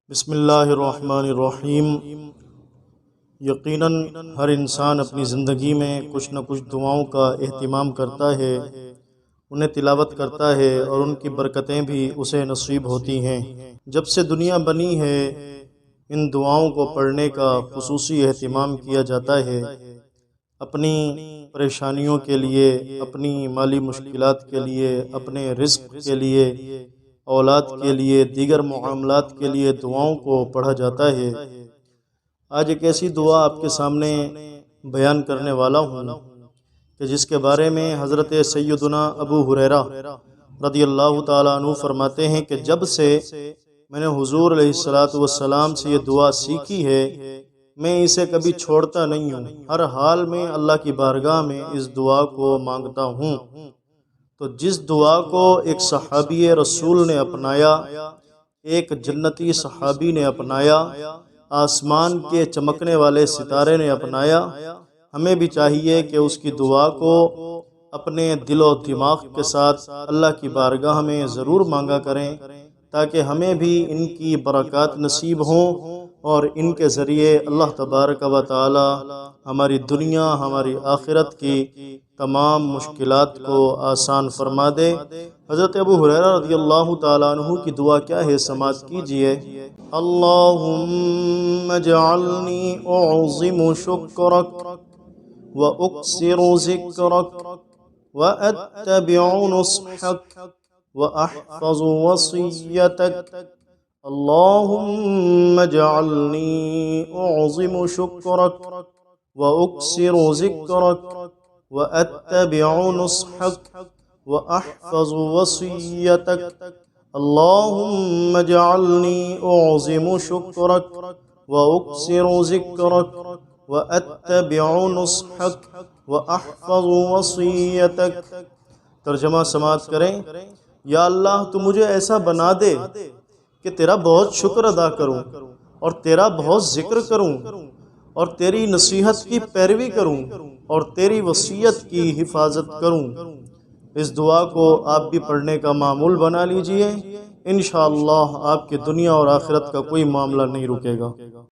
بسم اللہ الرحمن الرحیم۔ یقیناً ہر انسان اپنی زندگی میں کچھ نہ کچھ دعاؤں کا اہتمام کرتا ہے، انہیں تلاوت کرتا ہے اور ان کی برکتیں بھی اسے نصیب ہوتی ہیں۔ جب سے دنیا بنی ہے ان دعاؤں کو پڑھنے کا خصوصی اہتمام کیا جاتا ہے۔ اپنی پریشانیوں کے لیے، اپنی مالی مشکلات کے لیے، اپنے رزق کے لیے، اولاد کے لیے، دیگر معاملات کے لیے دعاؤں کو پڑھا جاتا ہے۔ آج ایک ایسی دعا آپ کے سامنے بیان کرنے والا ہوں کہ جس کے بارے میں حضرت سیدنا ابو ہریرہ رضی اللہ تعالیٰ عنہ فرماتے ہیں کہ جب سے میں نے حضور علیہ السلام سے یہ دعا سیکھی ہے میں اسے کبھی چھوڑتا نہیں ہوں، ہر حال میں اللہ کی بارگاہ میں اس دعا کو مانگتا ہوں۔ تو جس دعا کو ایک صحابی رسول نے اپنایا، ایک جنتی صحابی نے اپنایا، آسمان کے چمکنے والے ستارے نے اپنایا، ہمیں بھی چاہیے کہ اس کی دعا کو اپنے دل و دماغ کے ساتھ اللہ کی بارگاہ میں ضرور مانگا کریں تاکہ ہمیں بھی ان کی برکات نصیب ہوں اور ان کے ذریعے اللہ تبارک و تعالی ہماری دنیا ہماری آخرت کی تمام مشکلات کو آسان فرما دے۔ حضرت ابو ہریرہ رضی اللہ تعالیٰ عنہ کی دعا کیا ہے سماعت کیجئے۔ اللہم اجعلنی اعظم شکرک واکثر ذکرک واتبع نصحک واحفظ وصیتک۔ اللہم اجعلنی اعظم شکرک واکثر ذکرک واتبع نصحک واحفظ وصیتک۔ اللہم اجعلنی اعظم شکرک واکثر ذکرک واتبع نصحک واحفظ وصیتک۔ ترجمہ سماعت کریں۔ یا اللہ تو مجھے ایسا بنا دے کہ تیرا بہت شکر ادا کروں اور تیرا بہت ذکر کروں اور تیری نصیحت کی پیروی کروں اور تیری وصیت کی حفاظت کروں۔ اس دعا کو آپ بھی پڑھنے کا معمول بنا لیجئے، انشاءاللہ آپ کی دنیا اور آخرت کا کوئی معاملہ نہیں رکے گا۔